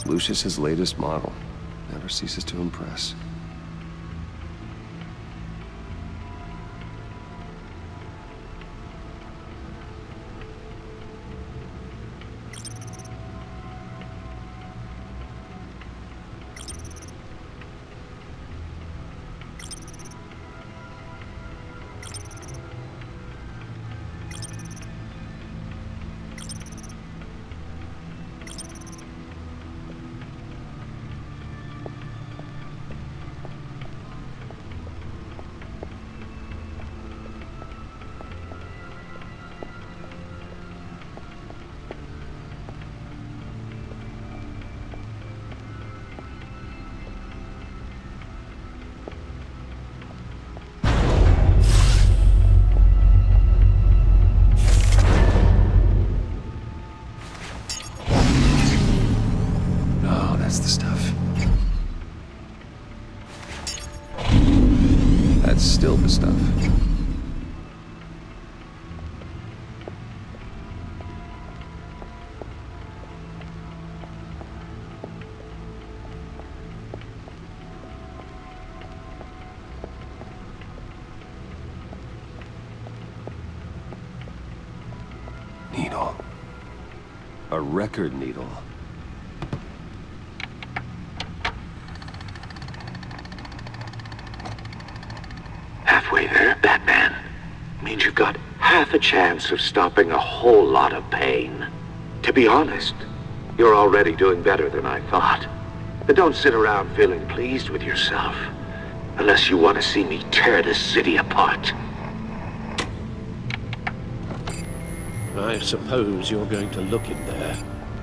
Lucius's latest model. Never ceases to impress. That's the stuff. That's still the stuff. Needle. A record needle. Halfway there, Batman. Means you've got half a chance of stopping a whole lot of pain. To be honest, you're already doing better than I thought. But don't sit around feeling pleased with yourself. Unless you want to see me tear this city apart. I suppose you're going to look in there.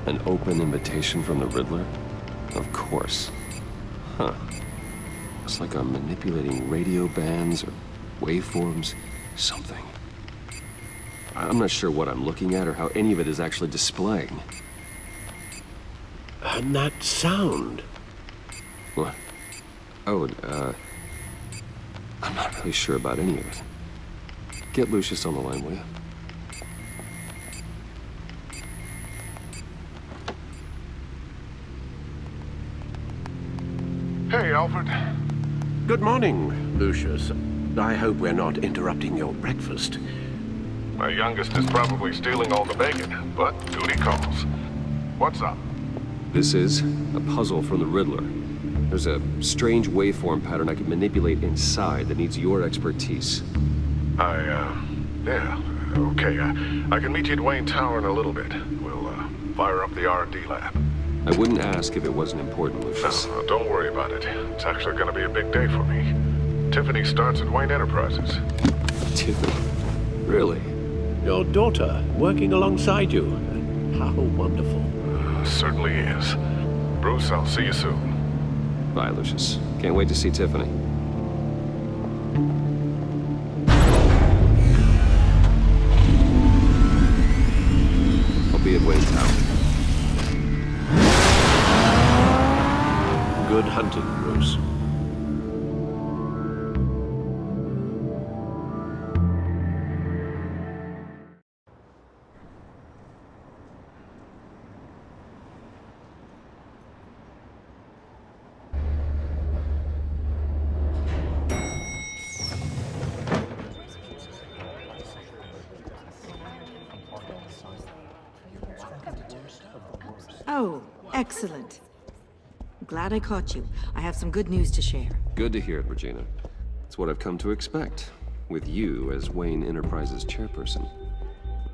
An open invitation from the Riddler? Of course. Huh. Looks like I'm manipulating radio bands or waveforms, something. I'm not sure what I'm looking at or how any of it is actually displaying. And that sound. What? Oh, I'm not really sure about any of it. Get Lucius on the line, will you? Hey, Alfred. Good morning, Lucius. I hope we're not interrupting your breakfast. My youngest is probably stealing all the bacon, but duty calls. What's up? This is a puzzle from the Riddler. There's a strange waveform pattern I can manipulate inside that needs your expertise. Yeah, okay. I can meet you at Wayne Tower in a little bit. We'll, fire up the R&D lab. I wouldn't ask if it wasn't important, Lucius. No, don't worry about it. It's actually gonna be a big day for me. Tiffany starts at Wayne Enterprises. Tiffany? Really? Your daughter working alongside you. How wonderful. Certainly is. Bruce, I'll see you soon. Bye, Lucius. Can't wait to see Tiffany. I'll be at Wayne Tower. Good hunting, Bruce. Oh, excellent. Glad I caught you. I have some good news to share. Good to hear it, Regina. It's what I've come to expect, with you as Wayne Enterprises chairperson.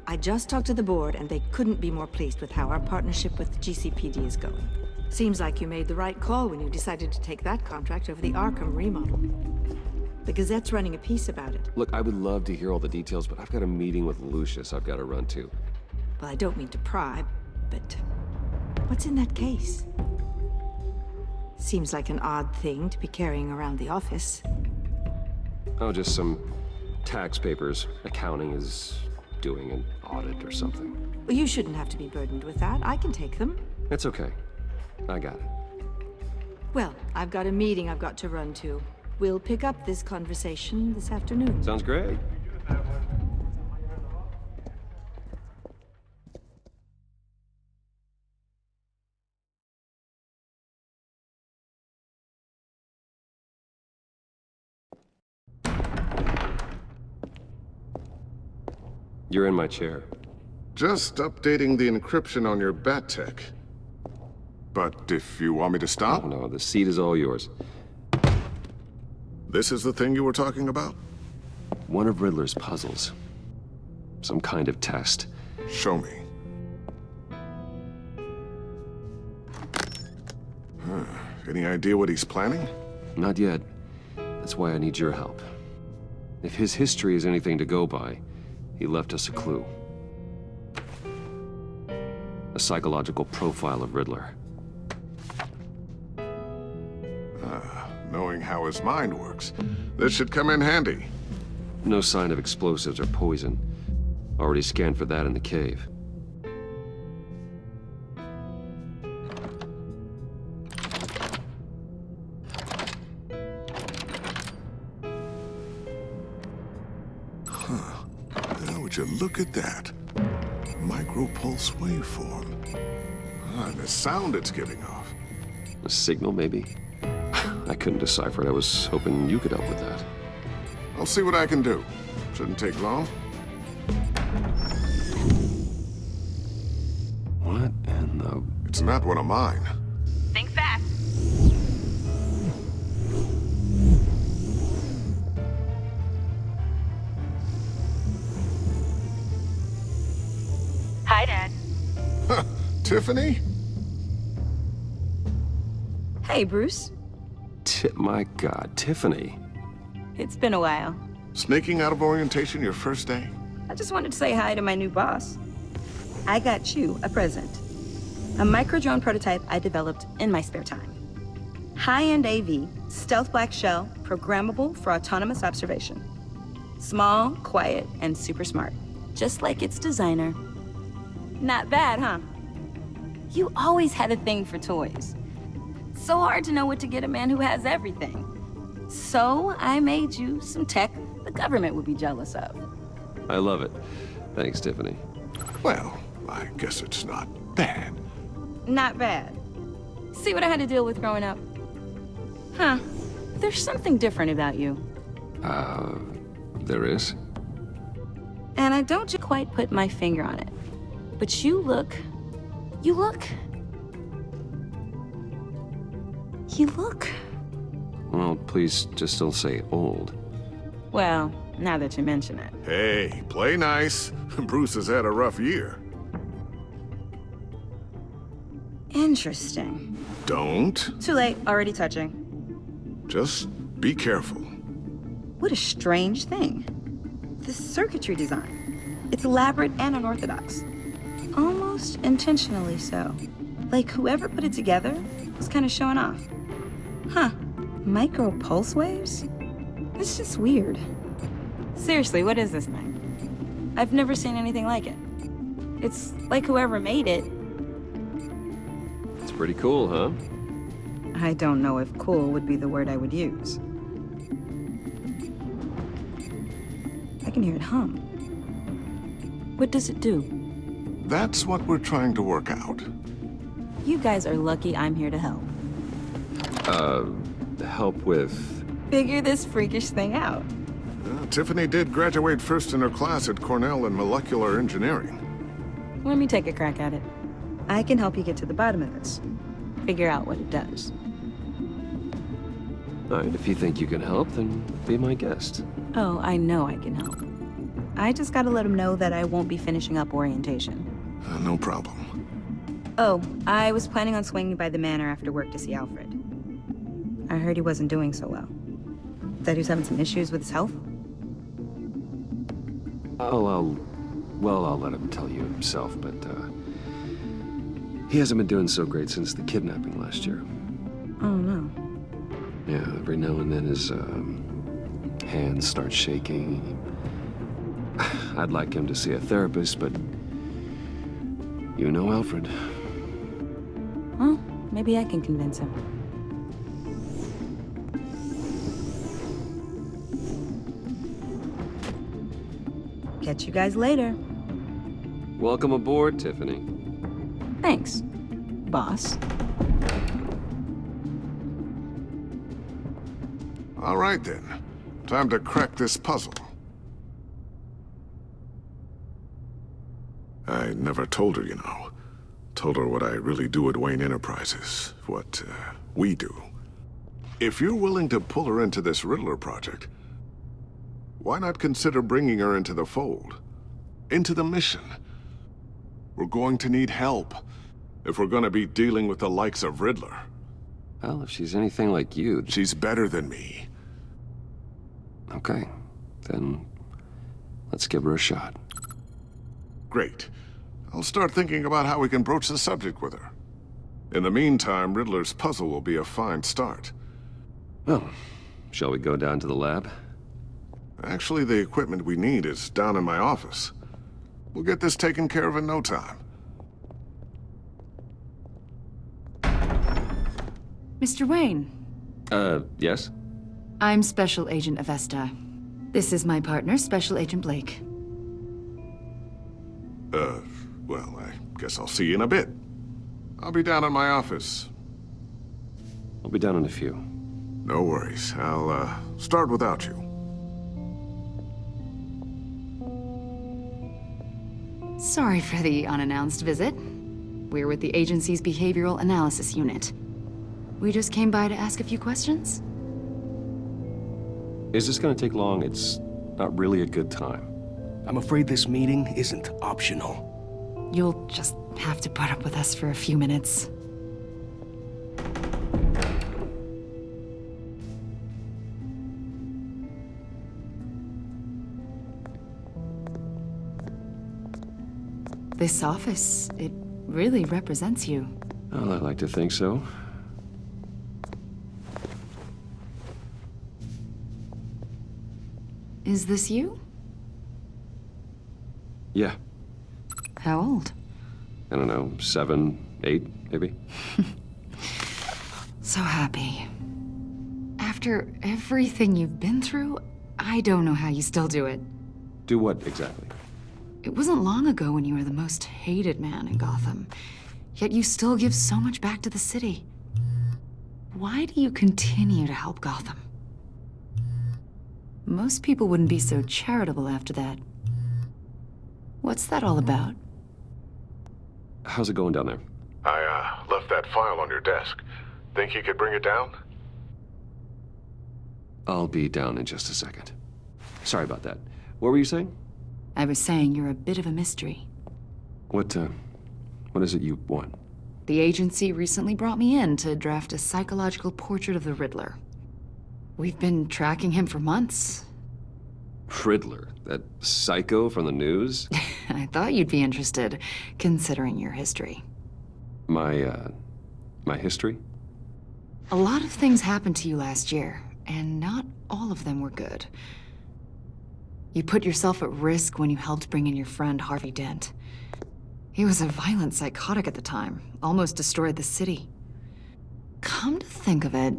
I just talked to the board, and they couldn't be more pleased with how our partnership with GCPD is going. Seems like you made the right call when you decided to take that contract over the Arkham remodel. The Gazette's running a piece about it. Look, I would love to hear all the details, but I've got a meeting with Lucius I've got to run to. Well, I don't mean to pry, but what's in that case? Seems like an odd thing to be carrying around the office. Oh, just some tax papers. Accounting is doing an audit or something. Well, you shouldn't have to be burdened with that. I can take them. It's okay. I got it. Well, I've got a meeting I've got to run to. We'll pick up this conversation this afternoon. Sounds great. You're in my chair. Just updating the encryption on your bat tech. But if you want me to stop, Oh, no, the seat is all yours. this is the thing you were talking about? One of Riddler's puzzles. Some kind of test. Show me. Any idea what he's planning? Not yet. That's why I need your help. If his history is anything to go by, he left us a clue. A psychological profile of Riddler. Knowing how his mind works, this should come in handy. No sign of explosives or poison. Already scanned for that in the cave. Now, would you look at that? Micropulse waveform. And the sound it's giving off. A signal, maybe? I couldn't decipher it. I was hoping you could help with that. I'll see what I can do. Shouldn't take long. What in the... It's not one of mine. Think fast. Hi, Dad. Tiffany? Hey, Bruce. My God, Tiffany. It's been a while. Sneaking out of orientation your first day? I just wanted to say hi to my new boss. I got you a present. A micro-drone prototype I developed in my spare time. High-end AV, stealth black shell, programmable for autonomous observation. Small, quiet, and super smart. Just like its designer. Not bad, huh? You always had a thing for toys. So hard to know what to get a man who has everything. So I made you some tech the government would be jealous of. I love it. Thanks, Tiffany. Well, I guess it's not bad. Not bad. See what I had to deal with growing up? Huh. There's something different about you. There is? And I don't quite put my finger on it. But you look... Well, please just don't say old. Well, now that you mention it. Hey, play nice. Bruce has had a rough year. Interesting. Don't. Too late, already touching. Just be careful. What a strange thing. This circuitry design. It's elaborate and unorthodox. Almost intentionally so. Like whoever put it together was kind of showing off. Huh. Micro pulse waves? It's just weird. Seriously, what is this thing? I've never seen anything like it. It's like whoever made it. It's pretty cool, huh? I don't know if cool would be the word I would use. I can hear it hum. What does it do? That's what we're trying to work out. You guys are lucky I'm here to help. Help with... Figure this freakish thing out. Tiffany did graduate first in her class at Cornell in molecular engineering. Let me take a crack at it. I can help you get to the bottom of this. Figure out what it does. All right, if you think you can help, then be my guest. Oh, I know I can help. I just gotta let him know that I won't be finishing up orientation. No problem. Oh, I was planning on swinging by the manor after work to see Alfred. I heard he wasn't doing so well. That he was having some issues with his health? I'll let him tell you himself, but, he hasn't been doing so great since the kidnapping last year. Oh, no. Yeah, every now and then his, hands start shaking. I'd like him to see a therapist, but you know Alfred. Well, maybe I can convince him. Catch you guys later. Welcome aboard, Tiffany. Thanks, boss. All right then. Time to crack this puzzle. I never told her, you know. Told her what I really do at Wayne Enterprises, what we do. If you're willing to pull her into this Riddler project, why not consider bringing her into the fold? Into the mission? We're going to need help if we're going to be dealing with the likes of Riddler. Well, if she's anything like you... She's better than me. Okay, then let's give her a shot. Great. I'll start thinking about how we can broach the subject with her. In the meantime, Riddler's puzzle will be a fine start. Well, shall we go down to the lab? Actually, the equipment we need is down in my office. We'll get this taken care of in no time. Mr. Wayne. Yes? I'm Special Agent Avesta. This is my partner, Special Agent Blake. Well, I guess I'll see you in a bit. I'll be down in my office. I'll be down in a few. No worries. I'll, start without you. Sorry for the unannounced visit. We're with the agency's Behavioral Analysis Unit. We just came by to ask a few questions. Is this gonna take long? It's not really a good time. I'm afraid this meeting isn't optional. You'll just have to put up with us for a few minutes. This office, it really represents you. Well, I like to think so. Is this you? Yeah. How old? I don't know, 7, 8, maybe? So happy. After everything you've been through, I don't know how you still do it. Do what, exactly? It wasn't long ago when you were the most hated man in Gotham, yet you still give so much back to the city. Why do you continue to help Gotham? Most people wouldn't be so charitable after that. What's that all about? How's it going down there? I left that file on your desk. Think you could bring it down? I'll be down in just a second. Sorry about that. What were you saying? I was saying you're a bit of a mystery. What is it you want? The agency recently brought me in to draft a psychological portrait of the Riddler. We've been tracking him for months. Riddler? That psycho from the news? I thought you'd be interested, considering your history. My history? A lot of things happened to you last year, and not all of them were good. You put yourself at risk when you helped bring in your friend Harvey Dent. He was a violent psychotic at the time, almost destroyed the city. Come to think of it,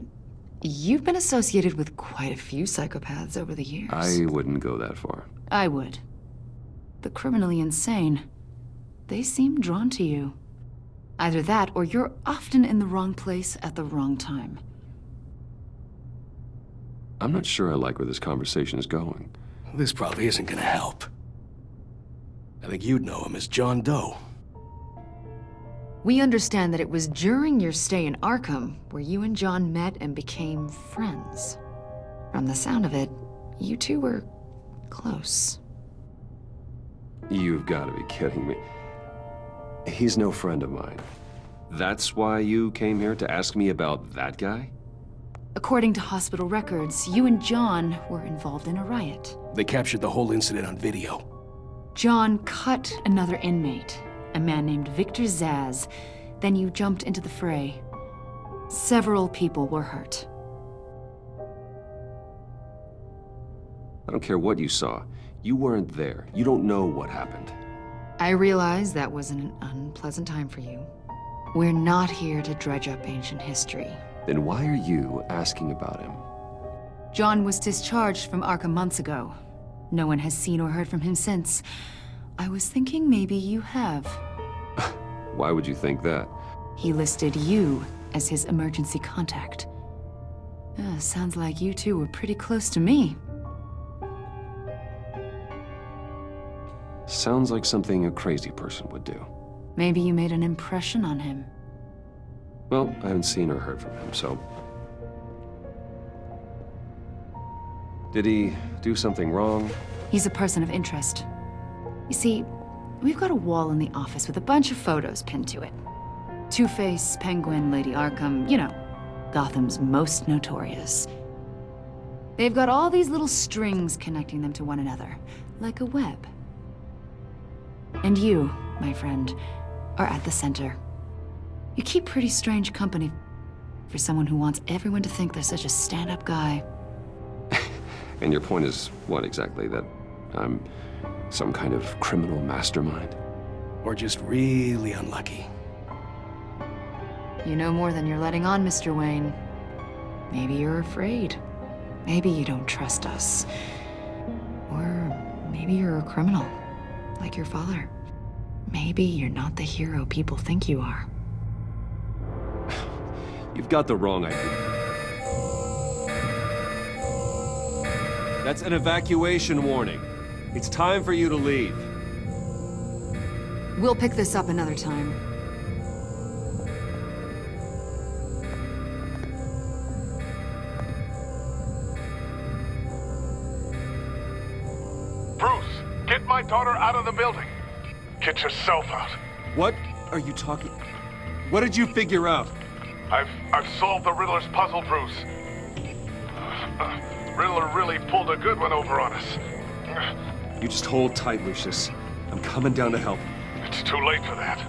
you've been associated with quite a few psychopaths over the years. I wouldn't go that far. I would. The criminally insane. They seem drawn to you. Either that, or you're often in the wrong place at the wrong time. I'm not sure I like where this conversation is going. This probably isn't gonna help. I think you'd know him as John Doe. We understand that it was during your stay in Arkham where you and John met and became friends. From the sound of it, you two were close. You've got to be kidding me. He's no friend of mine. That's why you came here to ask me about that guy? According to hospital records, you and John were involved in a riot. They captured the whole incident on video. John cut another inmate, a man named Victor Zaz. Then you jumped into the fray. Several people were hurt. I don't care what you saw. You weren't there. You don't know what happened. I realize that was an unpleasant time for you. We're not here to dredge up ancient history. Then why are you asking about him? John was discharged from Arkham months ago. No one has seen or heard from him since. I was thinking maybe you have. Why would you think that? He listed you as his emergency contact. Sounds like you two were pretty close to me. Sounds like something a crazy person would do. Maybe you made an impression on him. Well, I haven't seen or heard from him, so... Did he do something wrong? He's a person of interest. You see, we've got a wall in the office with a bunch of photos pinned to it. Two-Face, Penguin, Lady Arkham, you know, Gotham's most notorious. They've got all these little strings connecting them to one another, like a web. And you, my friend, are at the center. You keep pretty strange company for someone who wants everyone to think they're such a stand-up guy. And your point is what exactly? That I'm some kind of criminal mastermind? Or just really unlucky. You know more than you're letting on, Mr. Wayne. Maybe you're afraid. Maybe you don't trust us. Or maybe you're a criminal, like your father. Maybe you're not the hero people think you are. You've got the wrong idea. That's an evacuation warning. It's time for you to leave. We'll pick this up another time. Bruce, get my daughter out of the building. Get yourself out. What are you talking... What did you figure out? I've solved the Riddler's puzzle, Bruce. Riddler really pulled a good one over on us. You just hold tight, Lucius. I'm coming down to help. It's too late for that.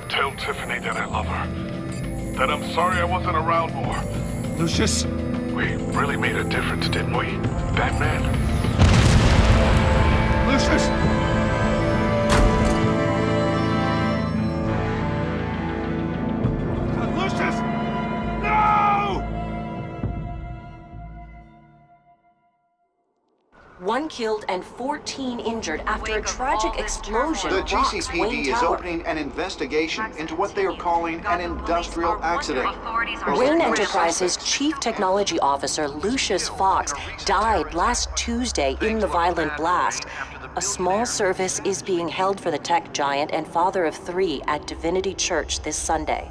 Tell Tiffany that I love her. That I'm sorry I wasn't around more. Lucius! We really made a difference, didn't we, Batman? Lucius! Lucius! No! One killed and 14 injured after a tragic explosion The rocks Wayne GCPD is Tower. opening an investigation into what they are calling an industrial accident. Wayne Enterprises' Chief Technology Officer Lucius Fox died last Tuesday in the violent blast. A small service is being held for the tech giant and father of 3 at Divinity Church this Sunday.